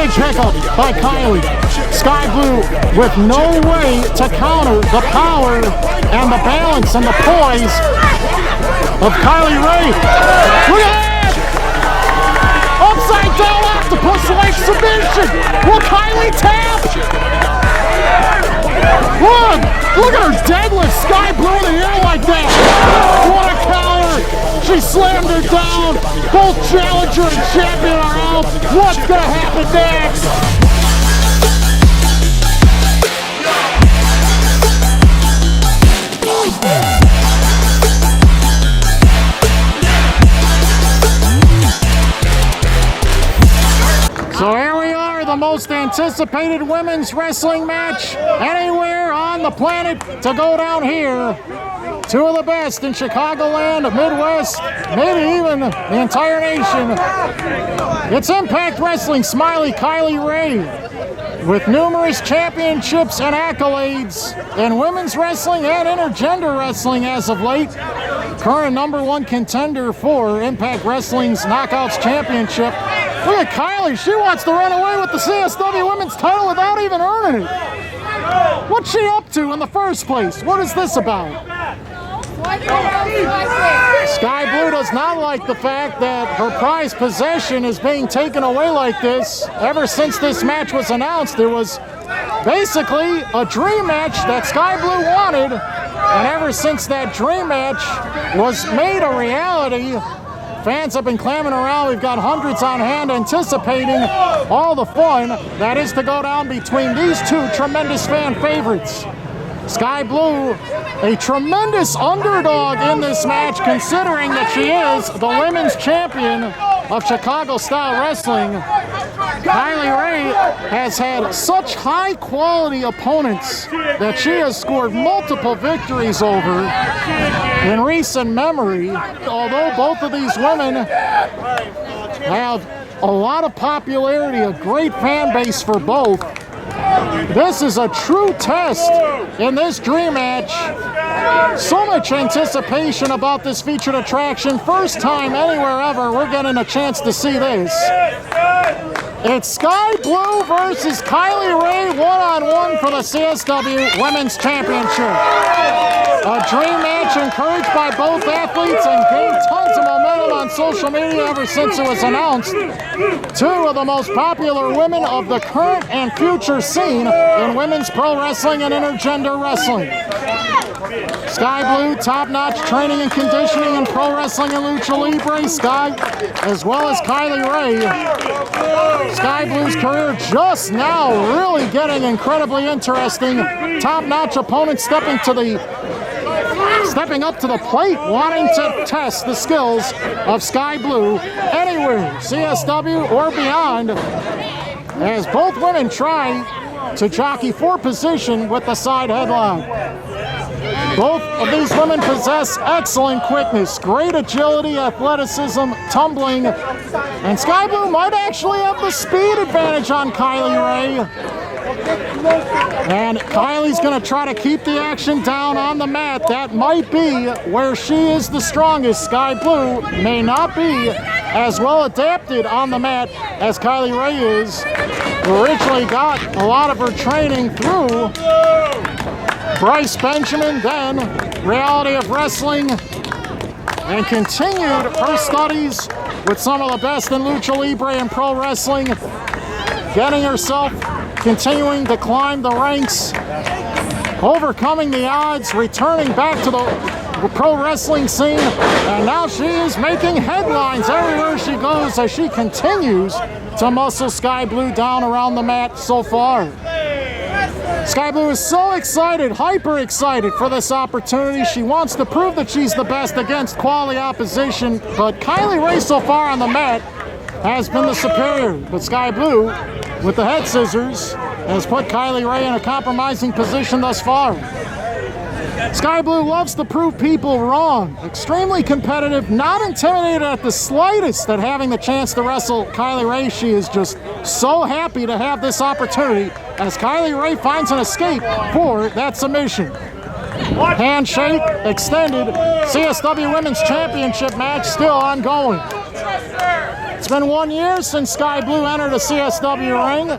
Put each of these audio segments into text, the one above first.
Huge hiccup by Kylie. Skye Blue with no way to counter the power and the balance and the poise of Kylie Rae. Look at that! Upside down octopus like submission. Will Kylie tap? Look at her deadlift. Skye Blue in the air like that. What a counter. She slammed her down. Both challenger and champion are out. What's going to happen next? So here we are, the most anticipated women's wrestling match anywhere on the planet to go down here. Two of the best in Chicagoland, Midwest, maybe even the entire nation. It's Impact Wrestling Smiley Kylie Rae with numerous championships and accolades in women's wrestling and intergender wrestling as of late. Current #1 contender for Impact Wrestling's Knockouts Championship. Look at Kylie, she wants to run away with the CSW Women's title without even earning it. What's she up to in the first place? What is this about? Skye Blue does not like the fact that her prized possession is being taken away like this. Ever since this match was announced, it was basically a dream match that Skye Blue wanted. And ever since that dream match was made a reality, fans have been clamoring around. We've got hundreds on hand anticipating all the fun that is to go down between these two tremendous fan favorites. Skye Blue, a tremendous underdog in this match, considering that she is the women's champion of Chicago style wrestling. Kylie Rae has had such high quality opponents that she has scored multiple victories over in recent memory. Although both of these women have a lot of popularity, a great fan base for both, this is a true test in this dream match. So much anticipation about this featured attraction. First time anywhere ever we're getting a chance to see this. It's Skye Blue versus Kylie Rae one-on-one for the CSW Women's Championship. A dream match encouraged by both athletes and gained tons of momentum on social media ever since it was announced. Two of the most popular women of the current and future scene in women's pro wrestling and intergender wrestling. Skye Blue, top-notch training and conditioning in pro wrestling and lucha libre. Skye, as well as Kylie Rae. Skye Blue's career just now really getting incredibly interesting. Top-notch opponents stepping up to the plate, wanting to test the skills of Skye Blue anywhere, CSW or beyond, as both women try to jockey for position with the side headlock. Both of these women possess excellent quickness, great agility, athleticism, tumbling, and Skye Blue might actually have the speed advantage on Kylie Rae. And Kylie's going to try to keep the action down on the mat. That might be where she is the strongest. Skye Blue may not be as well adapted on the mat as Kylie Rae is, who originally got a lot of her training through Bryce Benjamin, then Reality of Wrestling, and continued her studies with some of the best in lucha libre and pro wrestling, getting herself continuing to climb the ranks, overcoming the odds, returning back to the pro wrestling scene, and now she is making headlines everywhere she goes as she continues to muscle Skye Blue down around the mat so far. Skye Blue is so excited, hyper excited for this opportunity. She wants to prove that she's the best against quality opposition, but Kylie Rae so far on the mat has been the superior. But Skye Blue, with the head scissors, has put Kylie Rae in a compromising position thus far. Skye Blue loves to prove people wrong. Extremely competitive, not intimidated at the slightest at having the chance to wrestle Kylie Rae. She is just so happy to have this opportunity as Kylie Rae finds an escape for that submission. Handshake extended. CSW Women's Championship match still ongoing. It's been 1 year since Skye Blue entered a CSW ring.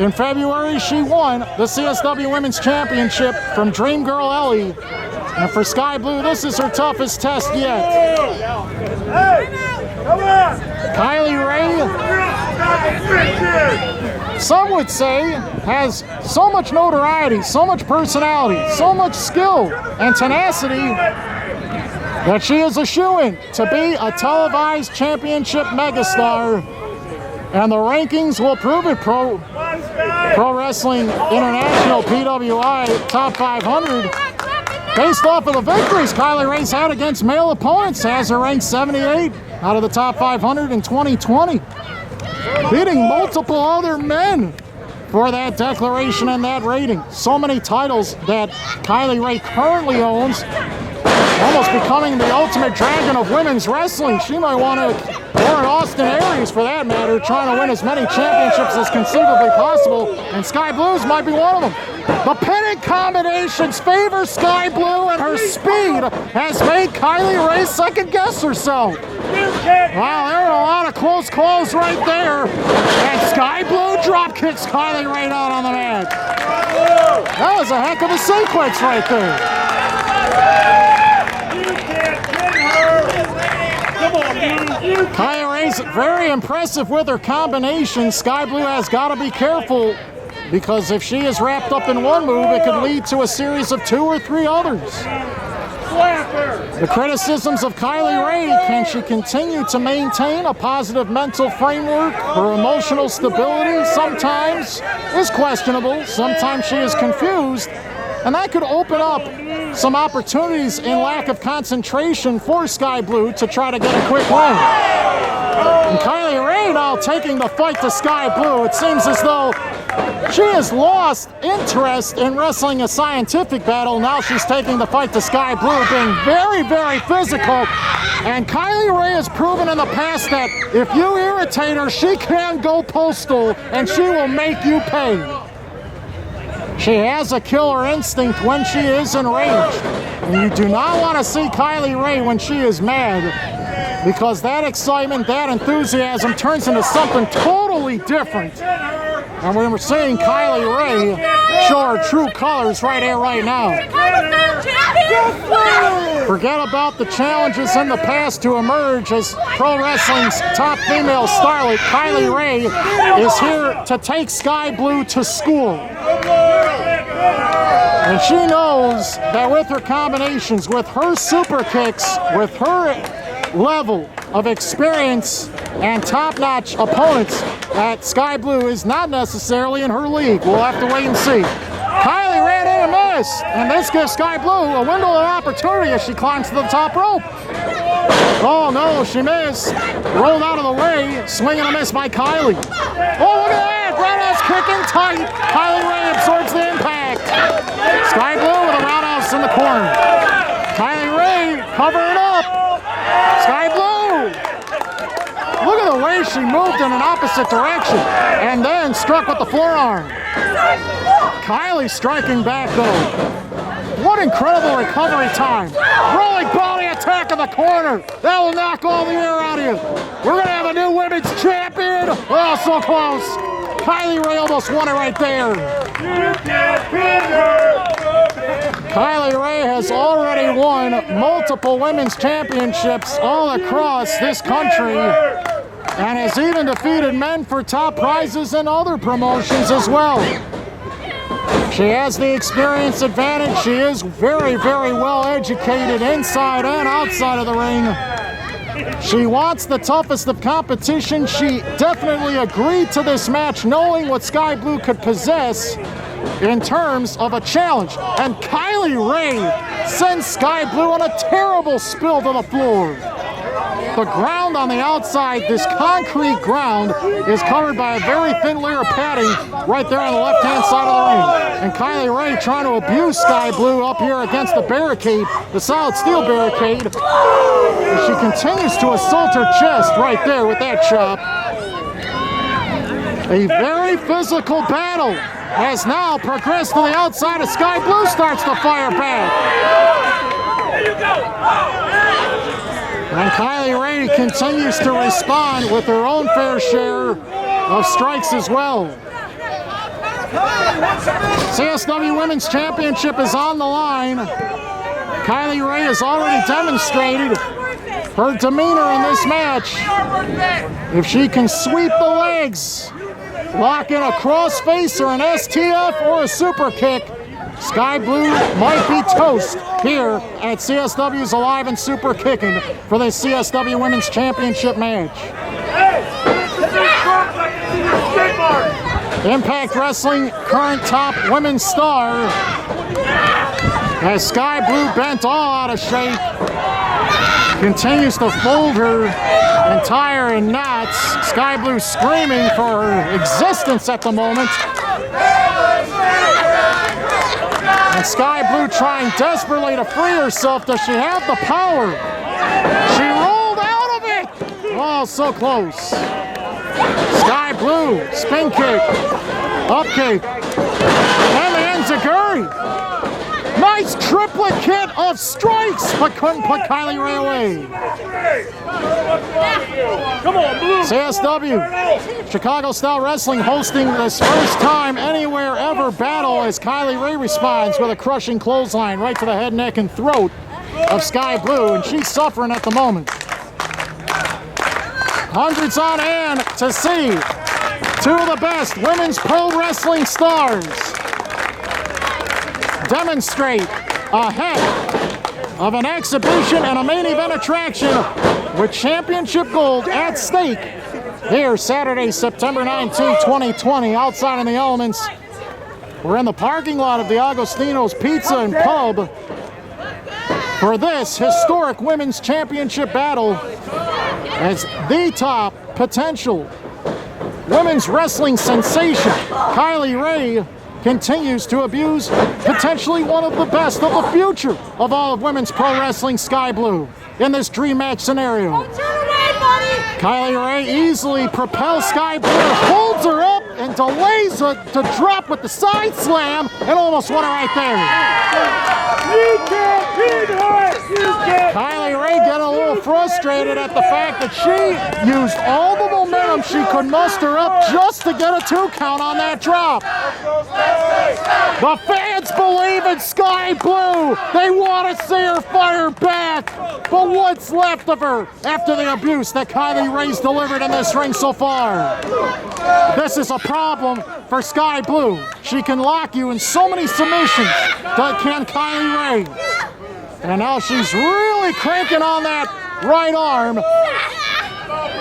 In February, she won the CSW Women's Championship from Dream Girl Ellie. And for Skye Blue, this is her toughest test yet. Kylie Rae, some would say, has so much notoriety, so much personality, so much skill and tenacity that she is a shoo-in to be a televised championship megastar. And the rankings will prove it. Pro Wrestling International PWI Top 500. Based off of the victories Kylie Rae's had against male opponents, has her ranked 78 out of the top 500 in 2020. Beating multiple other men for that declaration and that rating. So many titles that Kylie Rae currently owns, almost becoming the ultimate dragon of women's wrestling. She might want to, or in Austin Aries for that matter, trying to win as many championships as conceivably possible, and Skye Blues might be one of them. The pinning combinations favor Skye Blue, and her speed has made Kylie Rae second guess herself. Wow, there are a lot of close calls right there. And Skye Blue drop kicks Kylie Rae out on the mat. That was a heck of a sequence right there. Kylie Rae's very impressive with her combinations. Skye Blue has got to be careful, because if she is wrapped up in one move, it could lead to a series of 2 or 3 others. The criticisms of Kylie Rae: can she continue to maintain a positive mental framework? Her emotional stability sometimes is questionable. Sometimes she is confused. And that could open up some opportunities in lack of concentration for Skye Blue to try to get a quick win. And Kylie Rae now taking the fight to Skye Blue. It seems as though she has lost interest in wrestling a scientific battle. Now she's taking the fight to Skye Blue, being very, very physical. And Kylie Rae has proven in the past that if you irritate her, she can go postal and she will make you pay. She has a killer instinct when she is enraged. And you do not want to see Kylie Rae when she is mad, because that excitement, that enthusiasm turns into something totally different. And we're seeing Kylie Rae show her true colors right here, right now. Forget about the challenges in the past to emerge as pro wrestling's top female starlet. Kylie Rae is here to take Skye Blue to school. And she knows that with her combinations, with her super kicks, with her level of experience and top-notch opponents, that Skye Blue is not necessarily in her league. We'll have to wait and see. Kylie ran in and missed, and this gives Skye Blue a window of opportunity as she climbs to the top rope. Oh no, she missed. Rolled out of the way, swing and a miss by Kylie. Oh, look at that, roundhouse kicking tight. Kylie Rae absorbs the impact. Skye Blue with a roundhouse in the corner. Kylie Rae covering up. Skye Blue. Look at the way she moved in an opposite direction and then struck with the forearm. Kylie striking back though. What incredible recovery time. Rolling body attack in the corner. That will knock all the air out of you. We're going to have a new women's champion. Oh, so close. Kylie Rae almost won it right there. You can't beat her. Kylie Rae has already won multiple women's championships all across this country, and has even defeated men for top prizes in other promotions as well. She has the experience advantage. She is very, very well educated inside and outside of the ring. She wants the toughest of competition. She definitely agreed to this match knowing what Skye Blue could possess in terms of a challenge. And Kylie Rae sends Skye Blue on a terrible spill to the floor. The ground on the outside, this concrete ground, is covered by a very thin layer of padding right there on the left-hand side of the ring. And Kylie Rae trying to abuse Skye Blue up here against the barricade, the solid steel barricade. And she continues to assault her chest right there with that chop. A very physical battle has now progressed to the outside as Skye Blue starts to fire back. And Kylie Rae continues to respond with her own fair share of strikes as well. CSW Women's Championship is on the line. Kylie Rae has already demonstrated her demeanor in this match. If she can sweep the legs, lock in a crossface or an STF or a super kick, Sky Blue might be toast here at CSW's Alive and Super Kicking for the CSW Women's Championship match. Impact Wrestling current top women's star as Sky Blue, bent all out of shape, continues to fold her and tie her in knots. Sky Blue screaming for her existence at the moment. And Sky Blue trying desperately to free herself. Does she have the power? She rolled out of it! Oh, so close. Sky Blue, spin kick, up kick, and the enziguri. Nice triplet kit of strikes, but couldn't put Kylie Rae away. Come on, Blue. CSW, Chicago Style Wrestling hosting this first time anywhere ever battle as Kylie Rae responds with a crushing clothesline right to the head, neck, and throat of Sky Blue, and she's suffering at the moment. Hundreds on hand to see two of the best women's pro wrestling stars demonstrate a heck of an exhibition and a main event attraction with championship gold at stake here Saturday, September 19, 2020, outside in the elements. We're in the parking lot of the Agostino's Pizza and Pub for this historic women's championship battle as the top potential women's wrestling sensation, Kylie Rae, continues to abuse potentially one of the best of the future of all of women's pro wrestling, Sky Blue, in this dream match scenario. Don't turn away, buddy! Kylie Rae easily propels Sky Blue, holds her up, and delays her to drop with the side slam, and almost won her right there. You can't beat her! You can't! Kylie Rae getting a little frustrated at the fact that she used all the momentum she could muster up just to get a 2 count on that drop. The fans believe in Sky Blue. They want to see her fire back. But what's left of her after the abuse that Kylie Rae's delivered in this ring so far? This is a problem for Sky Blue. She can lock you in so many submissions that can Kylie Rae. And now she's really cranking on that right arm.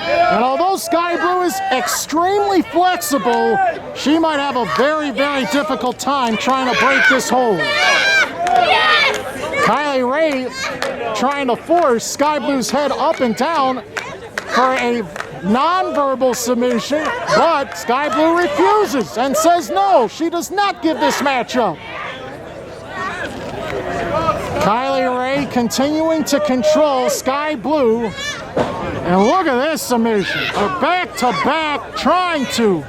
And although Sky Blue is extremely flexible, she might have a very, very difficult time trying to break this hold. Kylie Rae trying to force Sky Blue's head up and down for a non-verbal submission, but Sky Blue refuses and says no, she does not give this match up. Kylie Rae continuing to control Sky Blue. And look at this submission. A back-to-back trying to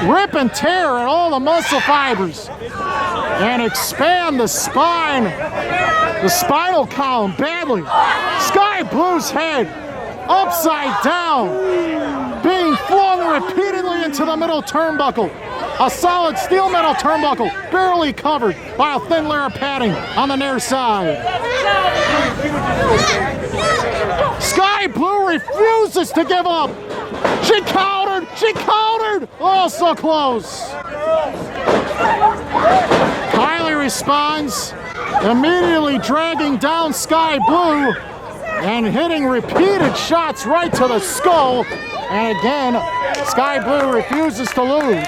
rip and tear at all the muscle fibers and expand the spine, the spinal column badly. Sky Blue's head upside down, being flung repeatedly into the middle turnbuckle. A solid steel metal turnbuckle, barely covered by a thin layer of padding on the near side. Sky Blue refuses to give up. She countered, oh, so close. Kylie responds, immediately dragging down Sky Blue and hitting repeated shots right to the skull. And again, Sky Blue refuses to lose.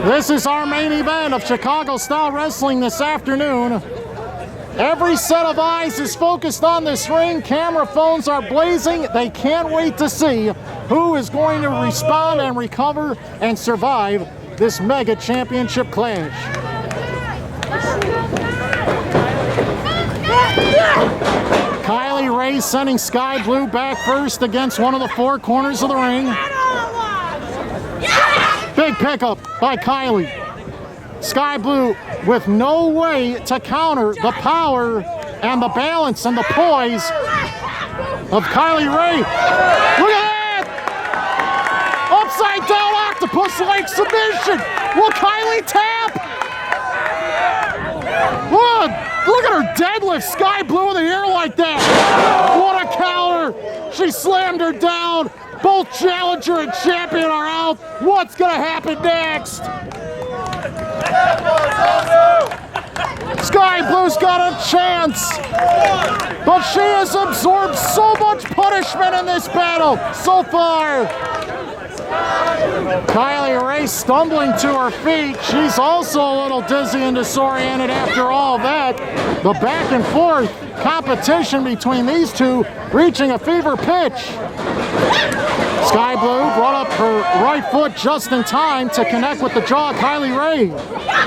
This is our main event of Chicago Style Wrestling this afternoon. Every set of eyes is focused on this ring. Camera phones are blazing. They can't wait to see who is going to respond and recover and survive this mega championship clash. Kylie Rae sending Sky Blue back first against one of the 4 corners of the ring. Big pickup by Kylie. Sky Blue with no way to counter the power and the balance and the poise of Kylie Rae. Look at that! Upside down octopus leg submission. Will Kylie tap? Look at her deadlift. Skye Blue in the air like that. What a counter. She slammed her down. Both challenger and champion are out. What's going to happen next? Skye Blue's got a chance, but she has absorbed so much punishment in this battle so far. Kylie Rae stumbling to her feet. She's also a little dizzy and disoriented after all that. The back and forth competition between these two reaching a fever pitch. Skye Blue brought up her right foot just in time to connect with the jaw of Kylie Rae.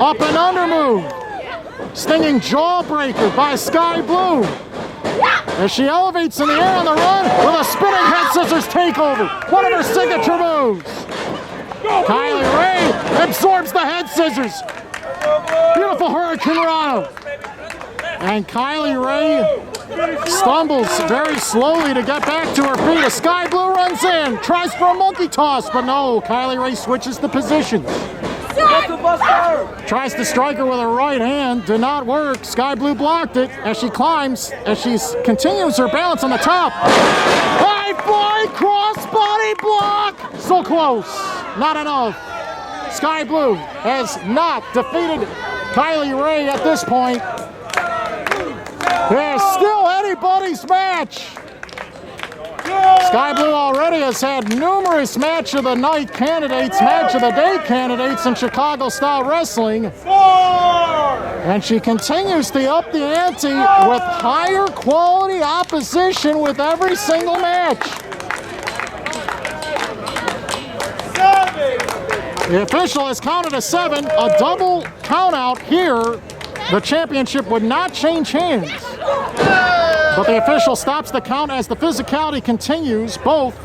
Up and under move. Stinging jawbreaker by Skye Blue. As she elevates in the air on the run with a spinning head scissors takeover. One of her signature moves. Kylie Rae absorbs the head scissors. Beautiful Hurricane Rana. And Kylie Rae stumbles very slowly to get back to her feet. As Skye Blue runs in, tries for a monkey toss, but no, Kylie Rae switches the positions. Tries to strike her with her right hand, did not work. Skye Blue blocked it as she climbs, as she continues her balance on the top. High fly crossbody block! So close, not enough. Skye Blue has not defeated Kylie Rae at this point. There's still anybody's match. Skye Blue already has had numerous match of the night candidates, match of the day candidates in Chicago style wrestling. And she continues to up the ante with higher quality opposition with every single match. The official has counted a 7, a double count out here. The championship would not change hands. But the official stops the count as the physicality continues. Both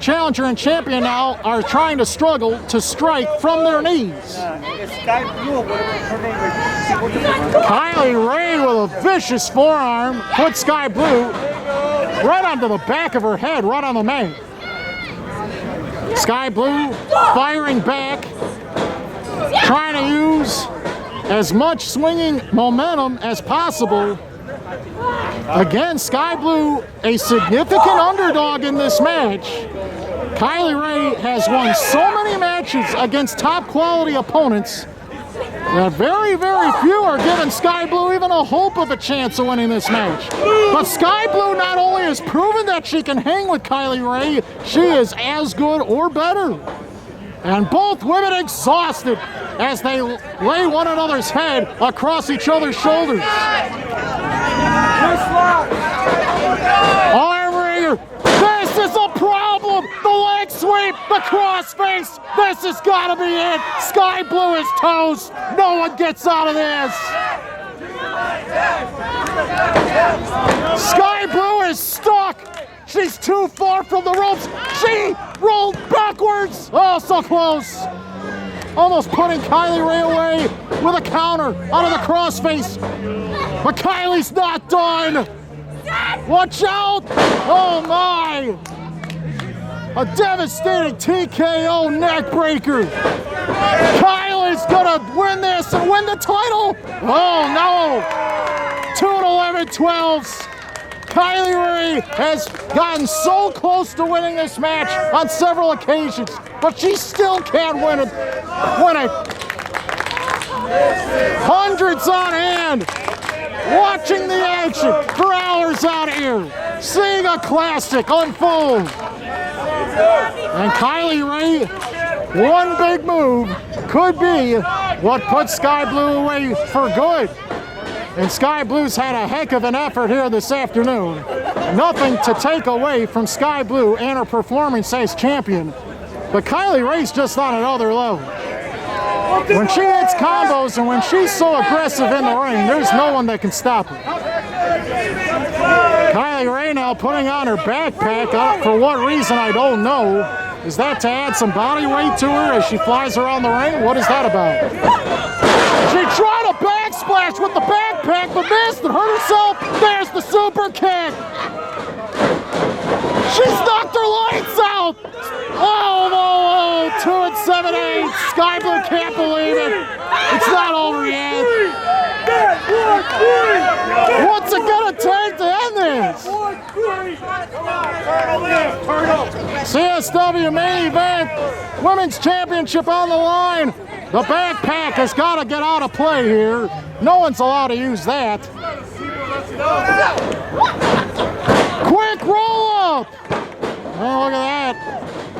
challenger and champion now are trying to struggle to strike from their knees. Kylie Rae with a vicious forearm puts Skye Blue right onto the back of her head, right on the mat. Skye Blue firing back, trying to use as much swinging momentum as possible. Again, Skye Blue, a significant underdog in this match. Kylie Rae has won so many matches against top quality opponents that very, very few are giving Skye Blue even a hope of a chance of winning this match. But Skye Blue not only has proven that she can hang with Kylie Rae, she is as good or better. And both women exhausted as they lay one another's head across each other's shoulders. Arm wringer. This is a problem. The leg sweep, the crossface. This has got to be it. Skye Blue is toast. No one gets out of this. Skye Blue is stuck. She's too far from the ropes. She rolled backwards. Oh, so close. Almost putting Kylie Rae away with a counter out of the crossface. But Kylie's not done. Watch out. Oh, my. A devastating TKO neckbreaker. Kylie's going to win this and win the title. Oh, no. 2-11-12s. Kylie Rae has gotten so close to winning this match on several occasions, but she still can't win it. Hundreds on hand, watching the action for hours out here, seeing a classic unfold. And Kylie Rae, one big move could be what puts Skye Blue away for good. And Skye Blue's had a heck of an effort here this afternoon. Nothing to take away from Skye Blue and her performance as champion. But Kylie Rae's just on another level. When she hits combos and when she's so aggressive in the ring, there's no one that can stop her. Kylie Rae now putting on her backpack. For what reason, I don't know. Is that to add some body weight to her as she flies around the ring? What is that about? She tried a backsplash with the backpack. impact, but missed and hurt herself. There's the super kick. She's knocked her lights out. Oh, 2 and 7/8. Skye Blue can't believe it. It's not over yet. What's it gonna take to end this? CSW main event, women's championship on the line. The backpack has got to get out of play here. No one's allowed to use that. Quick roll up. Oh, look at that.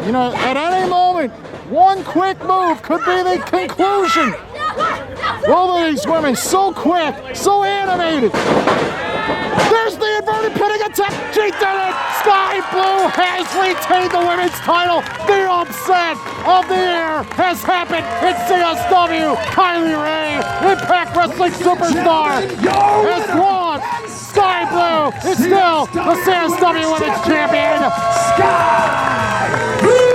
You know, at any moment, one quick move could be the conclusion. Both of these women so quick, so animated. There's the inverted pinning attack. She did it. Skye Blue has retained the women's title. The upset of the year has happened. It's CSW. Kylie Rae, Impact Wrestling superstar, has won. Skye Blue is still the CSW Women's Champion. Skye Blue!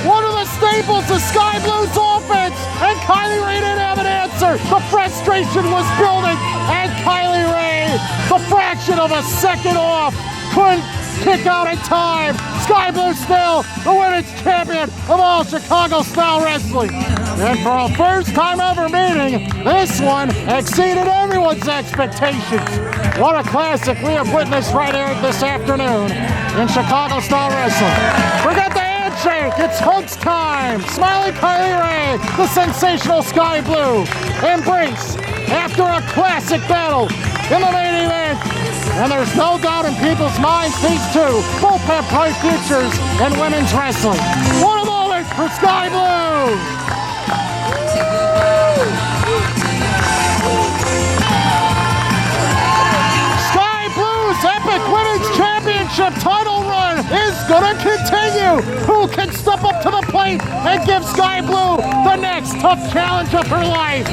One of the staples of Skye Blue's offense, and Kylie Rae didn't have an answer. The frustration was building, and Kylie Rae, the fraction of a second off, couldn't kick out in time. Skye Blue still the women's champion of all Chicago-style wrestling. And for a first-time ever meeting, this one exceeded everyone's expectations. What a classic we have witnessed right here this afternoon in Chicago-style wrestling. Forget the handshake, it's hugs time. Smiling Kylie Rae, the sensational Skye Blue. Embrace after a classic battle in the main event. And there's no doubt in people's minds these two both have bright futures in women's wrestling. What a moment for Skye Blue! Skye Blue's epic women's championship title run is gonna continue. Who can step up to the plate and give Skye Blue the next tough challenge of her life?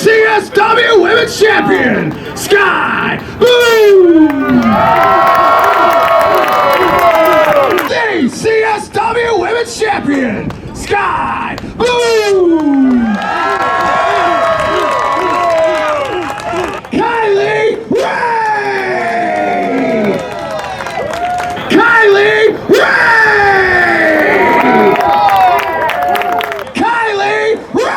CSW Women's Champion, Skye Blue! The CSW Women's Champion, Skye Blue! Kylie Rae! Kylie Rae! Kylie Rae!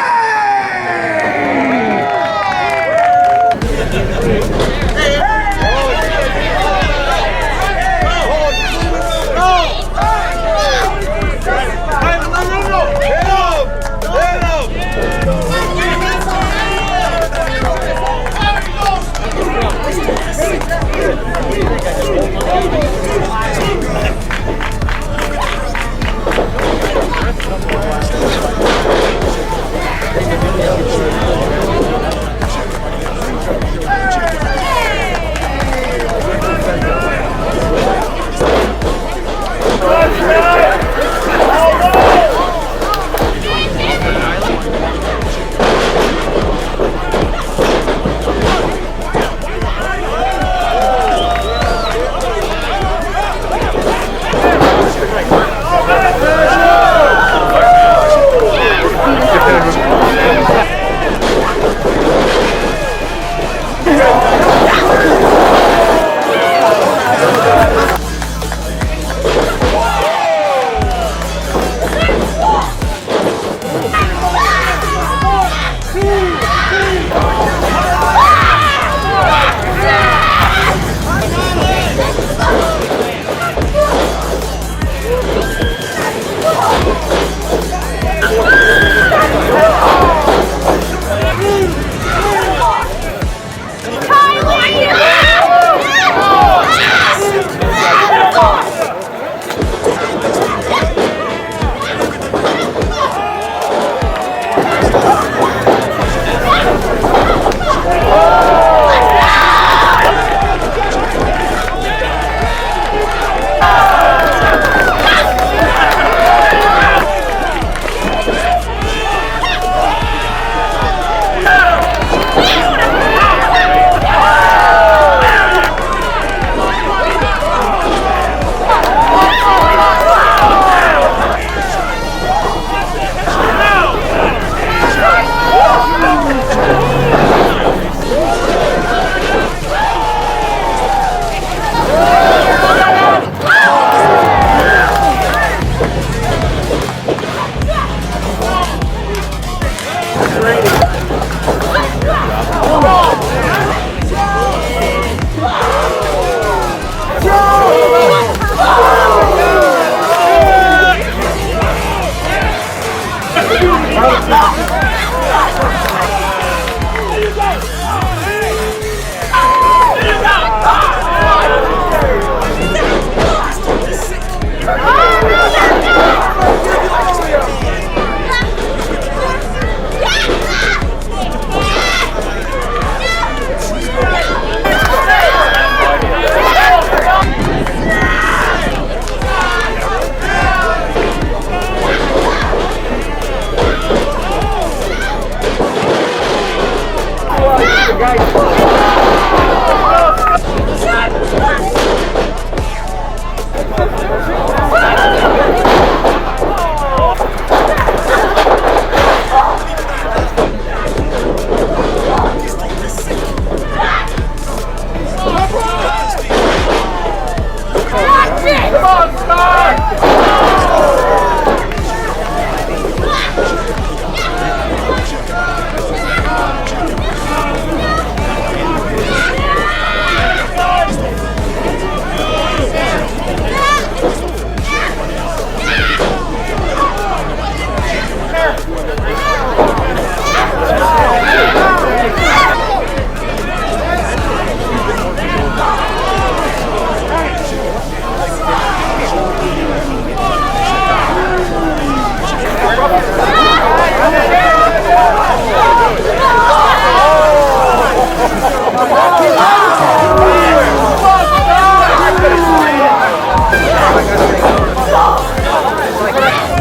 like